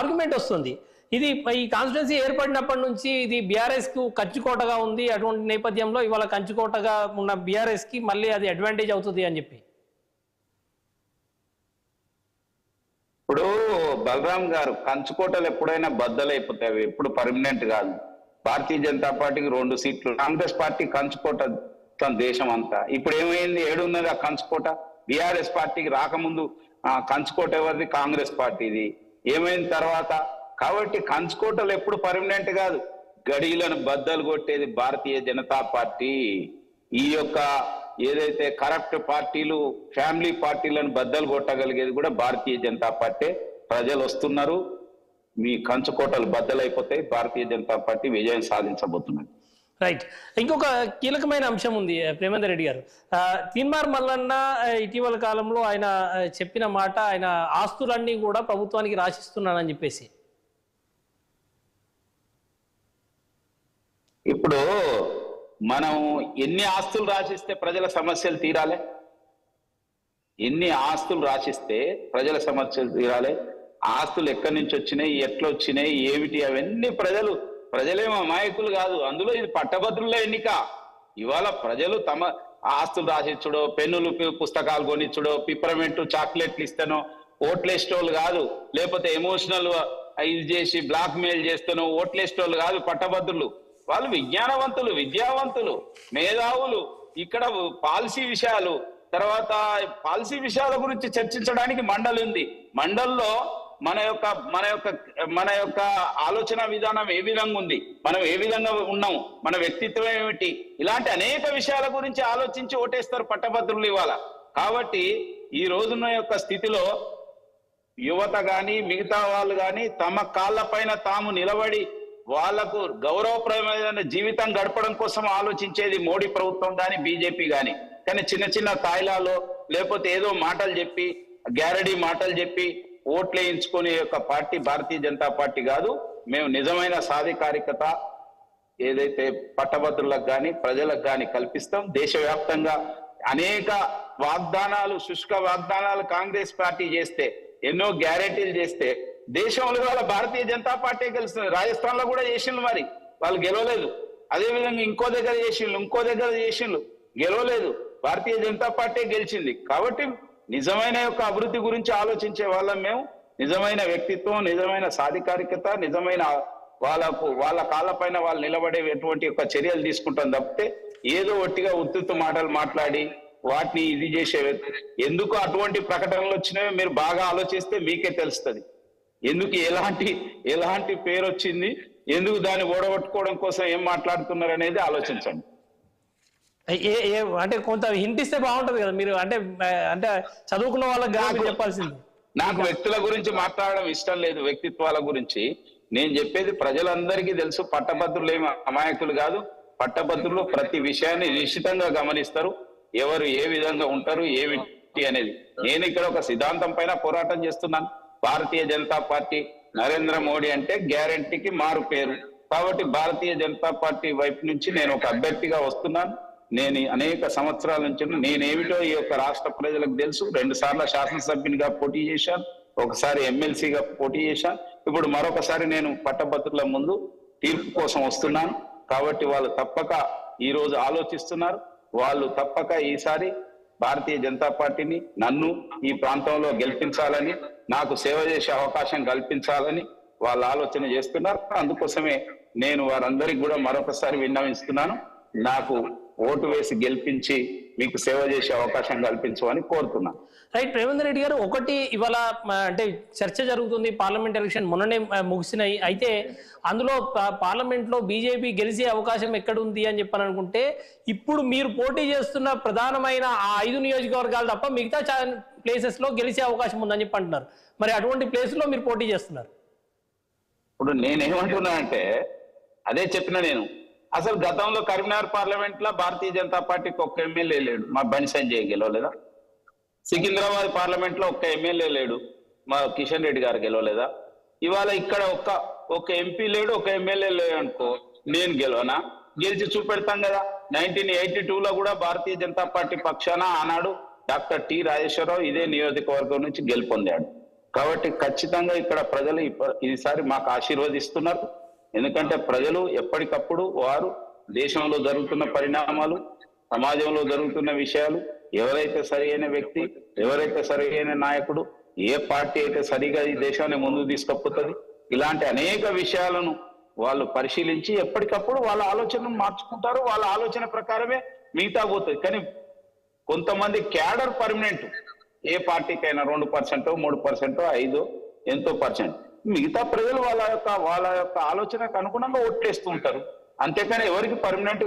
Argument వస్తుంది. ఇది ఈ కాన్స్టిట్యున్సీ ఏర్పడినప్పటి నుంచి ఇది బీఆర్ఎస్ కు కంచుకోటగా ఉంది. అటువంటి నేపథ్యంలో ఇవాళ కంచుకోటగా ఉన్న బీఆర్ఎస్ కి మళ్ళీ అది అడ్వాంటేజ్ అవుతుంది అని చెప్పి. ఇప్పుడు బలరాం గారు, కంచుకోటలు ఎప్పుడైనా బద్దలైపోతాయి, ఎప్పుడు పర్మనెంట్ కాదు. భారతీయ జనతా పార్టీకి 2 సీట్లు, కాంగ్రెస్ పార్టీ కంచుకోట దేశం అంతా. ఇప్పుడు ఏమైంది, ఏడున్నది ఆ కంచుకోట? బీఆర్ఎస్ పార్టీకి రాకముందు కంచుకోట ఎవరిది? కాంగ్రెస్ పార్టీది. ఏమైన తర్వాత? కాబట్టి కంచుకోటలు ఎప్పుడు పర్మనెంట్ కాదు. గడిలను బద్దలు కొట్టేది భారతీయ జనతా పార్టీ. ఈ యొక్క ఏదైతే కరప్ట్ పార్టీలు, ఫ్యామిలీ పార్టీలను బద్దలు కొట్టగలిగేది కూడా భారతీయ జనతా పార్టీ. ప్రజలు వస్తున్నారు, మీ కంచుకోటలు బద్దలైపోతాయి, భారతీయ జనతా పార్టీ విజయం సాధించబోతున్నది. రైట్. ఇంకొక కీలకమైన అంశం ఉంది ప్రేమేందర్ రెడ్డి గారు. తీన్మార్ మల్లన్న ఇటీవల కాలంలో ఆయన చెప్పిన మాట, ఆయన ఆస్తులన్నీ కూడా ప్రభుత్వానికి రాసిస్తున్నానని చెప్పేసి. ఇప్పుడు మనం ఎన్ని ఆస్తులు రాసిస్తే ప్రజల సమస్యలు తీరాలి? ఎన్ని ఆస్తులు రాసిస్తే ప్రజల సమస్యలు తీరాలి? ఆస్తులు ఎక్కడి నుంచి వచ్చినాయి, ఎట్లా వచ్చినాయి, ఏమిటి, అవన్నీ ప్రజలేమో అమాయకులు కాదు. అందులో ఇది పట్టభద్రుల ఎన్నిక. ఇవాళ ప్రజలు తమ ఆస్తులు రాసిచ్చుడో, పెన్నులు పుస్తకాలు కొనిచ్చుడో, పిప్పరమెంటు చాక్లెట్లు ఇస్తానో ఓట్లేసేటోళ్ళు కాదు. లేకపోతే ఎమోషనల్ ఇది చేసి బ్లాక్ మెయిల్ చేస్తానో ఓట్లేసేటోళ్ళు కాదు పట్టభద్రులు. వాళ్ళు విజ్ఞానవంతులు, విద్యావంతులు, మేధావులు. ఇక్కడ పాలసీ విషయాలు, తర్వాత పాలసీ విషయాల గురించి చర్చించడానికి మండలి ఉంది. మండలిలో మన యొక్క ఆలోచన విధానం ఏ విధంగా ఉంది, మనం ఏ విధంగా ఉన్నాం, మన వ్యక్తిత్వం ఏమిటి, ఇలాంటి అనేక విషయాల గురించి ఆలోచించి ఓటేస్తారు పట్టభద్రులు ఇవాళ. కాబట్టి ఈ రోజున యొక్క స్థితిలో యువత గాని మిగతా వాళ్ళు గాని తమ కాళ్ళ పైన తాము నిలబడి వాళ్లకు గౌరవప్రదమైన జీవితం గడపడం కోసం ఆలోచించేది మోడీ ప్రభుత్వం గాని బీజేపీ గాని. కానీ చిన్న చిన్న తాయిలాలో లేకపోతే ఏదో మాటలు చెప్పి, గ్యారడీ మాటలు చెప్పి ఓట్లు వేయించుకునే యొక్క పార్టీ భారతీయ జనతా పార్టీ కాదు. మేము నిజమైన సాధికారికత ఏదైతే పట్టభద్రులకు కానీ ప్రజలకు కానీ కల్పిస్తాం. దేశవ్యాప్తంగా అనేక వాగ్దానాలు, శుష్క వాగ్దానాలు కాంగ్రెస్ పార్టీ చేస్తే, ఎన్నో గ్యారెంటీలు చేస్తే దేశంలో వాళ్ళ భారతీయ జనతా పార్టీ గెలుస్తుంది. రాజస్థాన్ లో కూడా చేసిండ్రు, మరి వాళ్ళు గెలవలేదు. అదేవిధంగా ఇంకో దగ్గర చేసిండ్రు, గెలవలేదు. భారతీయ జనతా పార్టీ గెలిచింది. కాబట్టి నిజమైన యొక్క అభివృద్ధి గురించి ఆలోచించే వాళ్ళం మేము. నిజమైన వ్యక్తిత్వం, నిజమైన సాధికారికత, నిజమైన వాళ్ళ కాళ్ళపైన వాళ్ళు నిలబడేటువంటి యొక్క చర్యలు తీసుకుంటాం తప్పితే ఏదో ఒట్టిగా ఉత్తుత్తు మాటలు మాట్లాడి వాటిని ఇది చేసే ఎందుకు అటువంటి ప్రకటనలు వచ్చినాయో మీరు బాగా ఆలోచిస్తే మీకే తెలుస్తుంది. ఎందుకు ఎలాంటి పేరు వచ్చింది, ఎందుకు దాన్ని ఓడగొట్టుకోవడం కోసం ఏం మాట్లాడుతున్నారు అనేది ఆలోచించండి. అంటే కొంత హింట్ ఇస్తే బాగుంటది కదా మీరు, అంటే చదువుకున్న వాళ్ళకి చెప్పాల్సింది. నాకు వ్యక్తుల గురించి మాట్లాడడం ఇష్టం లేదు, వ్యక్తిత్వాల గురించి. నేను చెప్పేది ప్రజలందరికీ తెలుసు. పట్టభద్రులు ఏమి అమాయకులు కాదు. పట్టభద్రులు ప్రతి విషయాన్ని నిశ్చితంగా గమనిస్తారు, ఎవరు ఏ విధంగా ఉంటారు ఏమిటి అనేది. నేను ఇక్కడ ఒక సిద్ధాంతం పైన పోరాటం చేస్తున్నాను. భారతీయ జనతా పార్టీ, నరేంద్ర మోడీ అంటే గ్యారంటీకి మారు పేరు. కాబట్టి భారతీయ జనతా పార్టీ వైపు నుంచి నేను ఒక అభ్యర్థిగా వస్తున్నాను. నేను అనేక సంవత్సరాల నుంచి నేనేమిటో ఈ యొక్క రాష్ట్ర ప్రజలకు తెలుసు. 2 సార్లు శాసనసభ్యునిగా పోటీ చేశాను, ఒకసారి ఎమ్మెల్సీగా పోటీ చేశాను. ఇప్పుడు మరొకసారి నేను పట్టభద్రుల ముందు తీర్పు కోసం వస్తున్నాను. కాబట్టి వాళ్ళు తప్పక ఈ రోజు ఆలోచిస్తున్నారు. వాళ్ళు తప్పక ఈసారి భారతీయ జనతా పార్టీని, నన్ను ఈ ప్రాంతంలో గెలిపించాలని, నాకు సేవ చేసే అవకాశం కల్పించాలని వాళ్ళు ఆలోచన చేస్తున్నారు. అందుకోసమే నేను వారందరికీ కూడా మరొకసారి విన్నవిస్తున్నాను, నాకు ఓటు వేసి గెలిపించి మీకు సేవ చేసే అవకాశం కల్పించమని కోరుతున్నాను. రైట్. ప్రేమేందర్ రెడ్డి గారు, ఒకటి ఇవాళ అంటే చర్చ జరుగుతుంది, పార్లమెంట్ ఎలక్షన్ మొన్ననే ముగిసినాయి. అయితే అందులో పార్లమెంట్ లో బీజేపీ గెలిచే అవకాశం ఎక్కడుంది అని చెప్పని అనుకుంటే, ఇప్పుడు మీరు పోటీ చేస్తున్న ప్రధానమైన ఆ 5 నియోజకవర్గాలు తప్ప మిగతా ప్లేసెస్ లో గెలిచే అవకాశం ఉందని చెప్పి అంటున్నారు. మరి అటువంటి ప్లేస్ లో మీరు పోటీ చేస్తున్నారు. ఇప్పుడు నేనేమంటున్నా అంటే అదే చెప్పిన నేను. అసలు గతంలో కరీంనగర్ పార్లమెంట్ లో భారతీయ జనతా పార్టీకి ఒక్క ఎమ్మెల్యే లేడు, మా బండి సంజయ్ గెలవలేదా? సికింద్రాబాద్ పార్లమెంట్ లో ఒక్క ఎమ్మెల్యే లేడు, మా కిషన్ రెడ్డి గారు గెలవలేదా? ఇవాళ ఇక్కడ ఒక్క ఎంపీ లేడు, ఒక ఎమ్మెల్యే లేడు అనుకో, నేను గెలవనా? గెలిచి చూపెడతాం కదా. 1982లో కూడా భారతీయ జనతా పార్టీ పక్షాన ఆనాడు డాక్టర్ టి రాజేశ్వరరావు ఇదే నియోజకవర్గం నుంచి గెలుపొందాడు. కాబట్టి ఖచ్చితంగా ఇక్కడ ప్రజలు ఈసారి మాకు ఆశీర్వదిస్తున్నారు. ఎందుకంటే ప్రజలు ఎప్పటికప్పుడు వారు దేశంలో జరుగుతున్న పరిణామాలు, సమాజంలో జరుగుతున్న విషయాలు, ఎవరైతే సరైన వ్యక్తి, ఎవరైతే సరైన నాయకుడు, ఏ పార్టీ అయితే సరిగా ఈ దేశాన్ని ముందుకు తీసుకుపోతుంది, ఇలాంటి అనేక విషయాలను వాళ్ళు పరిశీలించి ఎప్పటికప్పుడు వాళ్ళ ఆలోచనను మార్చుకుంటారు. వాళ్ళ ఆలోచన ప్రకారమే మిగతా పోతుంది. కానీ కొంతమంది క్యాడర్ పర్మనెంట్, ఏ పార్టీకైనా 2%, 3%, 5 ఎంతో %, మిగతా ప్రజలు వాళ్ళ యొక్క ఆలోచనకు అనుగుణంగా ఓట్లేస్తూ ఉంటారు. అంతేకాని ఎవరికి పర్మనెంట్ గా